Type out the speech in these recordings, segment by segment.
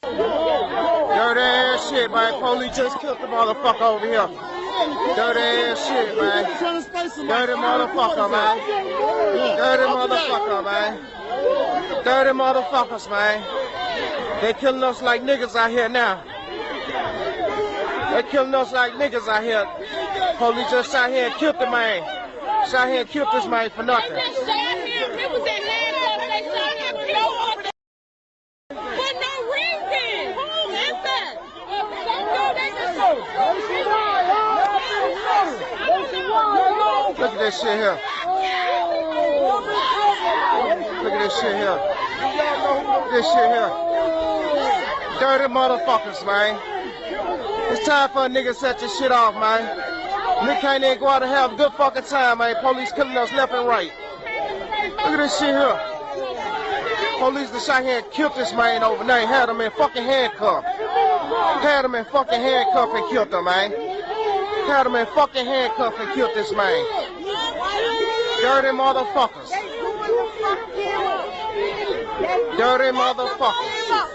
Dirty ass shit, man. Police just killed the motherfucker over here. Dirty ass shit, man. Dirty motherfucker, man. Dirty motherfucker, man. Dirty motherfuckers, man. They killing us like niggas out here now. They killing us like niggas out here. Police just shot here and killed the man. Shot here and killed this man for nothing. They just shot him. It was that landlord. They shot him over there for no reason. Who is that? Look at this shit here. Look at this shit here. This shit here. Dirty motherfuckers, man. It's time for a nigga to set this shit off, man. Nigga can't even go out and have a good fucking time, man. Police killing us left and right. Look at this shit here. Police that shot here and killed this man overnight. Had him in fucking handcuffs. Had him in fucking handcuffs and killed him, man. Had him in fucking handcuffs and killed this man. Dirty motherfuckers. Dirty motherfuckers.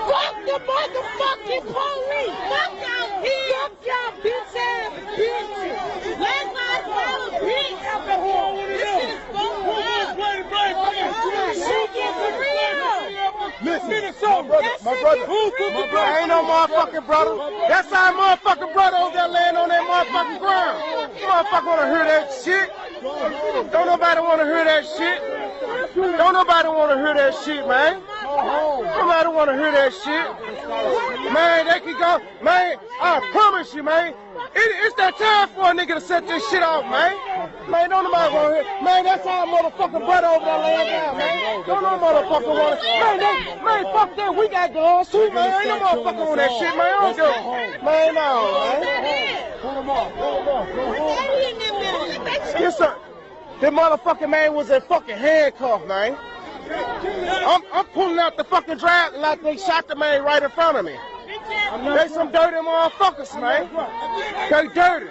Fuck the motherfucking police! Fuck y'all kids! Fuck y'all bitch ass bitches! Black lives matter, bitch! This is for real! Minnesota, my brother. Ain't no motherfucking brother. That's our motherfucking brother over there laying on that motherfucking ground. Motherfucker wanna hear that shit. Don't nobody wanna hear that shit. Don't nobody wanna hear that shit, man. Nobody wanna hear that shit. Man, they can go, man, I promise you, man. It's that time for a nigga to set this shit off, man. Man, don't nobody wanna hear. Man, that's our motherfucking brother over there laying down, man. Don't no motherfucker wanna. Man, fuck that. We got guns too, man. Ain't no motherfucker on that shit, man. I don't give a. Man, no, man. Pull them off. Yes, sir. The motherfucking man was in fucking handcuffs, man. I'm pulling out the fucking drag like they shot the man right in front of me. They some dirty motherfuckers, man. They dirty.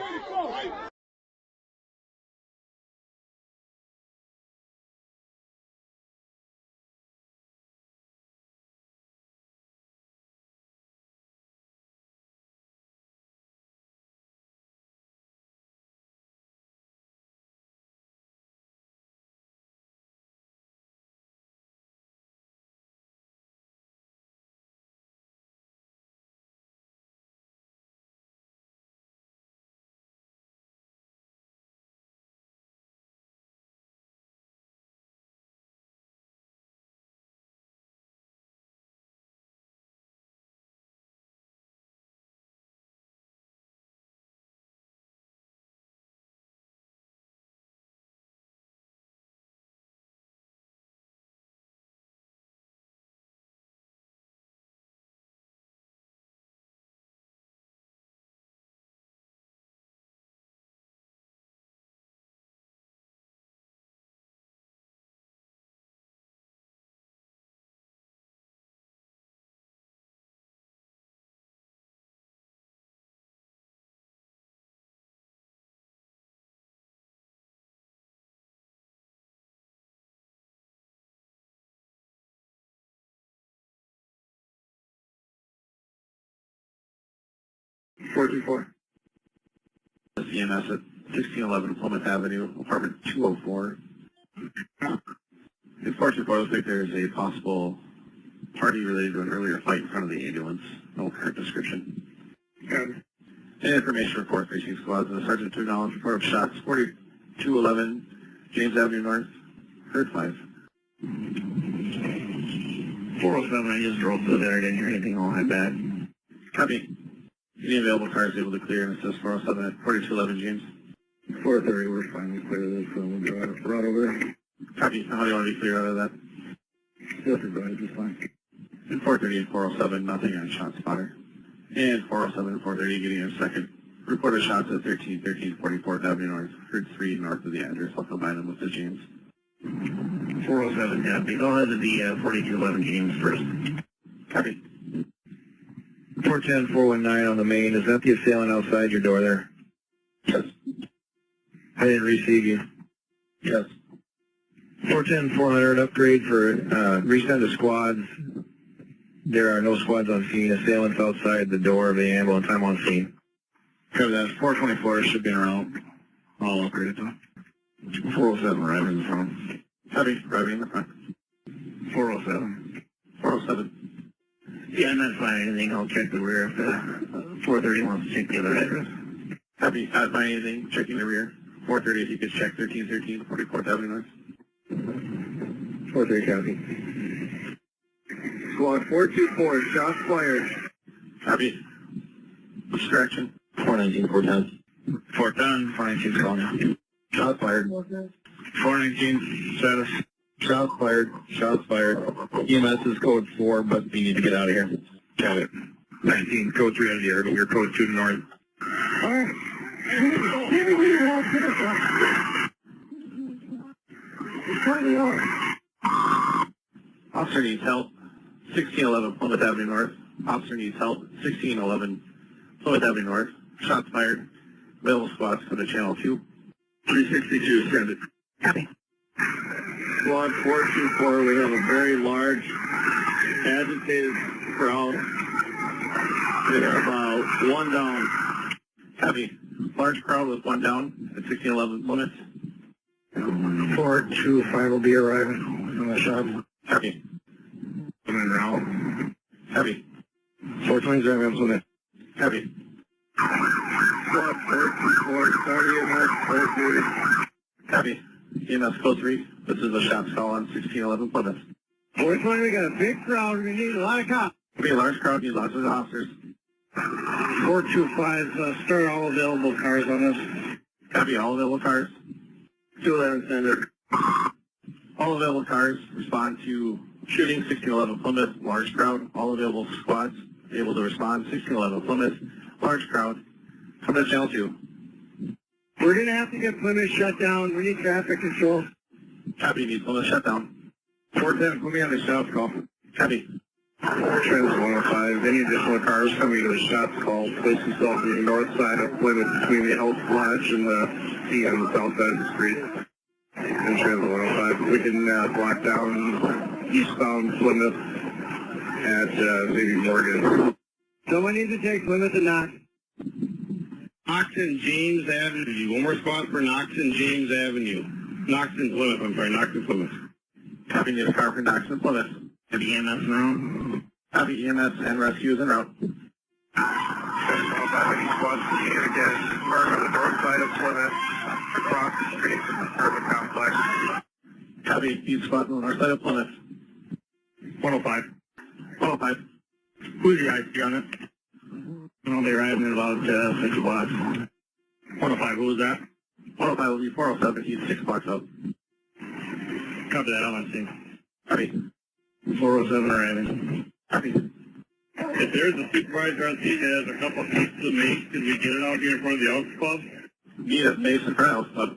.424. CMS at 1611 Plymouth Avenue, apartment 204. In 424, looks like there's a possible party related to an earlier fight in front of the ambulance. No current description. And information report, facing squads. Sergeant to acknowledge report of shots 4211 James Avenue North. Heard 5. 407, I just drove through there. I didn't hear anything all that bad. Copy. Any available cars able to clear and assist 407 at 4211 James? 430, we're fine. We clear this, so we'll go right over there. Copy. How do you want to be clear out of that? Yes, sir, just fine. And 430 and 407, nothing on shot spotter. And 407 and 430 getting a second. Reported shots at 1313 44th Avenue North. Heard 3 north of the address. I'll combine them with the James. 407, copy. Go ahead to the 4211 James first. Copy. 410, 419 on the main. Is that the assailant outside your door there? Yes. I didn't receive you. Yes. 410, 400, upgrade for resend to squads. There are no squads on scene. Assailants outside the door of the ambulance. I'm on scene. Copy that. 424 should be around. All operated though. 407 arriving in the front. Copy, arriving in the front. 407. 407. Yeah, I'm not finding anything. I'll check the rear if 430 wants to check the other address. Copy, not finding anything. Checking the rear. 430 if you could check 1313 44th Avenue North. 430 copy. Squad 424, shots fired. Copy. Which direction? 419, 410. 410, 419 calling. Shots fired. 419, status. Shots fired. Shots fired. EMS is code 4, but we need to get out of here. Got it. 19, code 3 out of the air, but we're code 2 to north. Officer needs help. 1611 Plymouth Avenue North. Officer needs help. 1611 Plymouth Avenue North. Shots fired. Available squads for the channel 2. 362, send it. Copy. Squad 424, we have a very large, agitated crowd. We have about one down. Copy. Large crowd with one down at 1611 Plymouth. 425 will be arriving on the shop. Copy. Coming around. Copy. 427 on Plymouth. Copy. Squad 424, starting at North 440. Copy. EMS code 3. This is a shots call on 1611 Plymouth. 420, we got a big crowd. We need a lot of cops. Be a large crowd, need lots of officers. 425, start all available cars on us. Copy all available cars. 211, send it. All available cars respond to shooting 1611 Plymouth, large crowd. All available squads able to respond 1611 Plymouth, large crowd. Come to channel 2. We're going to have to get Plymouth shut down. We need traffic control. Copy, need Plymouth shut down. 410, put me on the south call. Copy. Trans 105, any additional cars coming to the shots call, place yourself on the north side of Plymouth between the Health Lodge and the C on the south side of the street. And Trans 105, we can block down eastbound Plymouth at maybe Morgan. Someone needs to take Plymouth and Knox. Knox and James Avenue. One more spot for Knox and James Avenue. Knox and Plymouth, I'm sorry, Knox and Plymouth. Copy, need a car for Knox and Plymouth. Copy EMS now. Copy, EMS and rescue is en route. Squad again, mark on the north side of Plymouth, across the street from the apartment complex. Copy, need squad on the north side of Plymouth. 105. 105. Who's your IC on it? Well, they arrived in about 6 blocks. 105, who was that? 105 will be 407, he's 6 blocks up. Copy that, I'm on scene. Copy. 407 arriving. Copy. If there's a supervisor on scene that has a couple of pieces of mace, can we get it out here in front of the Elks Club? Need a mace in front of the club.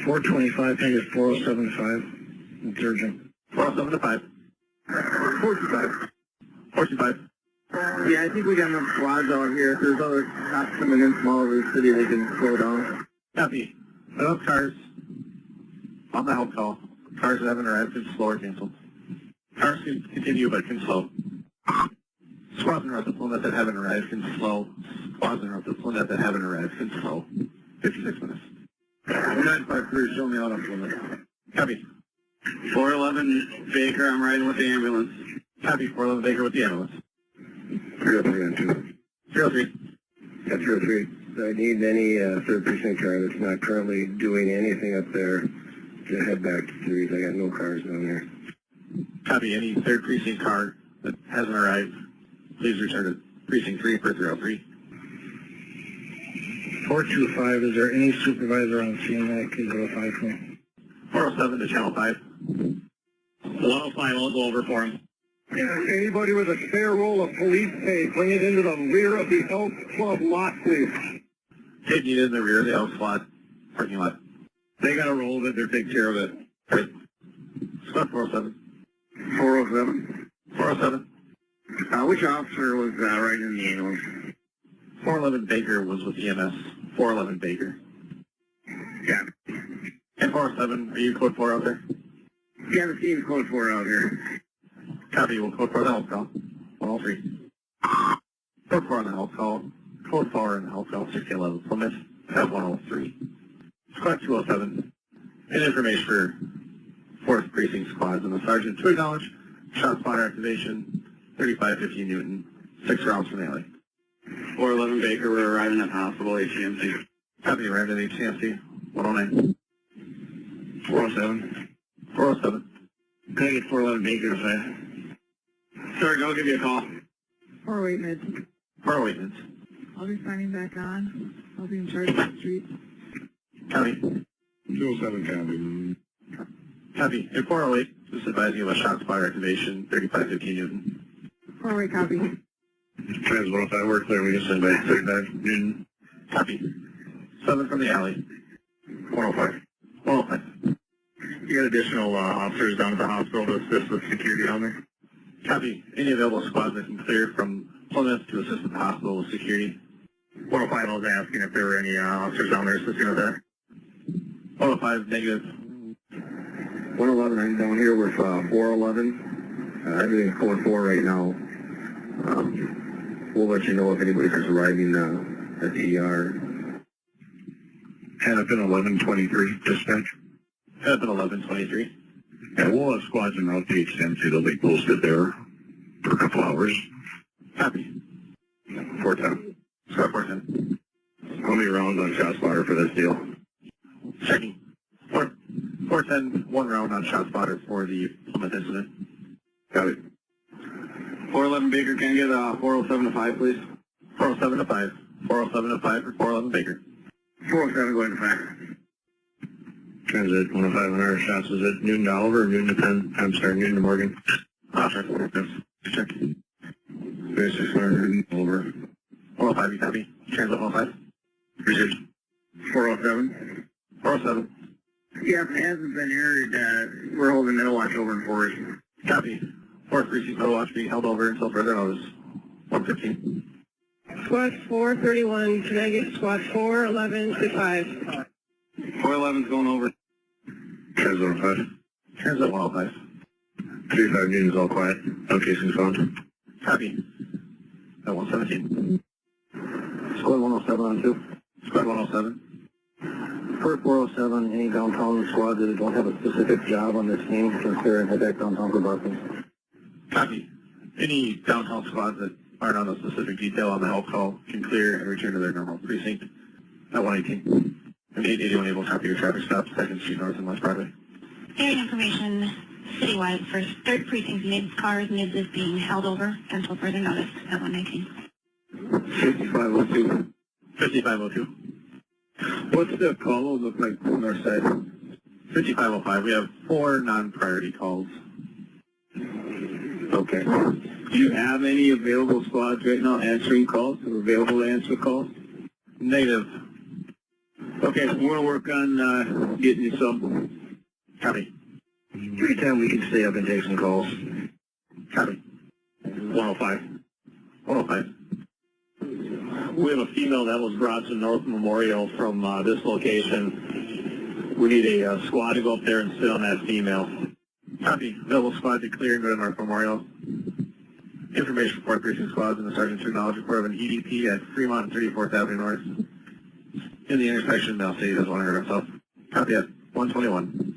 425, I think it's 407-5. It's urgent. 407 to 5. 425. 425. Yeah, I think we got enough squads out here. If there's other cops coming in from all over the city, they can slow down. Copy. Those cars on the help call. Cars that haven't arrived can slow or cancel. Cars can continue but can slow. Squads in north of Plymouth that haven't arrived can slow. Squads in north of Plymouth that haven't arrived can slow. 56 minutes. 953, show me out on Plymouth. Copy. 411 Baker, I'm riding with the ambulance. Copy. 411 Baker with the ambulance. 303 on 2. 303. Yeah, 303. So I need any third precinct car that's not currently doing anything up there to head back to 3s. I got no cars down there. Copy. Any third precinct car that hasn't arrived, please return to precinct 3 for 303. 425, is there any supervisor on scene that can go to 5 for me? 407 to channel 5. 105, I'll go over for him. Anybody with a spare roll of police tape, bring it into the rear of the Elks Club lot, please. Tape needed in the rear of the Elks lot parking lot. They got a roll of it, they're taking care of it. Great. Squad 407. 407. 407. Which officer was riding in the ambulance? 411 Baker was with EMS. 411 Baker. Yeah. And 407, are you code 4 out there? Yeah, the team's code 4 out here. Copy, we'll code 4 the help call. 103. Report 4 on the health call. Code 4 on the health call, 6011 Plymouth at 103. Squad 207. And information for 4th Precinct squads and the sergeant to acknowledge shot spotter activation, 3550 Newton, 6 rounds from the alley. 411 Baker, we're arriving at the hospital, HCMC. Copy, arrived at HCMC, 109. 407. 407. Can I get 411 Baker to say? Sergeant, I'll give you a call. 408 mids. 408 minutes. I'll be signing back on. I'll be in charge of the street. Copy. 207 copy. Copy. In 408, just advising you of a shot spotter activation, 3550 Newton. 408 copy. Trans 105, we're clear. We can send by 35 Newton. Copy. 7 from the alley. 105. 105. You got additional officers down at the hospital to assist with security down there? Copy. Any available squads that can clear from Plymouth to assist with the hospital with security. 105, I was asking if there were any officers down there assisting with that. 105, negative. 111, I'm down here with 411. Everything's going 4 right now. We'll let you know if anybody starts arriving at the ER. Hennepin 1123, dispatch. Hennepin 1123. Yeah, we'll have squads en route to HCMC. They'll be posted there for a couple hours. Copy. 410. Squad 410. How many rounds on shot spotter for this deal? Checking. 410, 1 round on shot spotter for the Plymouth incident. Got it. 411 Baker, can I get 407 to 5, please? 407 to 5. 407 to 5 for 411 Baker. 407 going to 5. Transit 105 on our shots. Is it Newton to Oliver or Newton to Penn? I'm sorry, Newton to Morgan. Check. Check. 3600 Newton to Oliver. 105, you copy. Transit 105. Received. 407. 407. Yeah, if it hasn't been heard, we're holding middle watch over in Forest. Copy. 4th Precinct Middle Watch being held over until further notice. 115. Squad 431, can I get squad 411 to 5? 411's going over. Transit 105. Transit 105. 35 Newton's all quiet. No casing found. Copy. At 117. Squad 107 on 2. Squad 107. For 407, any downtown squad that don't have a specific job on this team can clear and head back downtown for buses. Copy. Any downtown squads that aren't on a specific detail on the help call can clear and return to their normal precinct at 118. And 881 able to copy your traffic stop, 2nd Street North and West Broadway. Area information citywide for 3rd Precinct mids is being held over until further notice at 119. 5502. 5502. What's the call look like on our side? 5505. We have 4 non-priority calls. Okay. Do you have any available squads right now answering calls or available to answer calls? Negative. Okay, so we're going to work on getting you some. Copy. 310, we can stay up and take some calls. Copy. 105. 105. We have a female that was brought to North Memorial from this location. We need a squad to go up there and sit on that female. Copy. Available squad to clear and go to North Memorial. Information for 4th Precinct squads and the sergeant to acknowledge report of an EDP at Fremont and 34th Avenue North. In the intersection, Male City doesn't want to hurt himself. Copy at 121.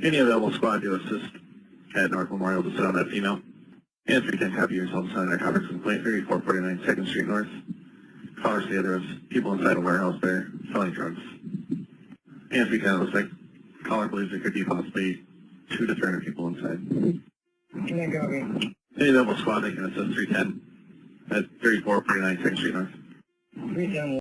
Any available squad to assist at North Memorial to sit on that female. And 310 copy yourself to sign narcotics complaint 3449 2nd Street North. Callers say there was people inside a warehouse there selling drugs. And 310 looks like caller believes there could be possibly 200 to 300 people inside. Can I go again? Any available squad that can assist 310 at 3449 2nd Street North. 310.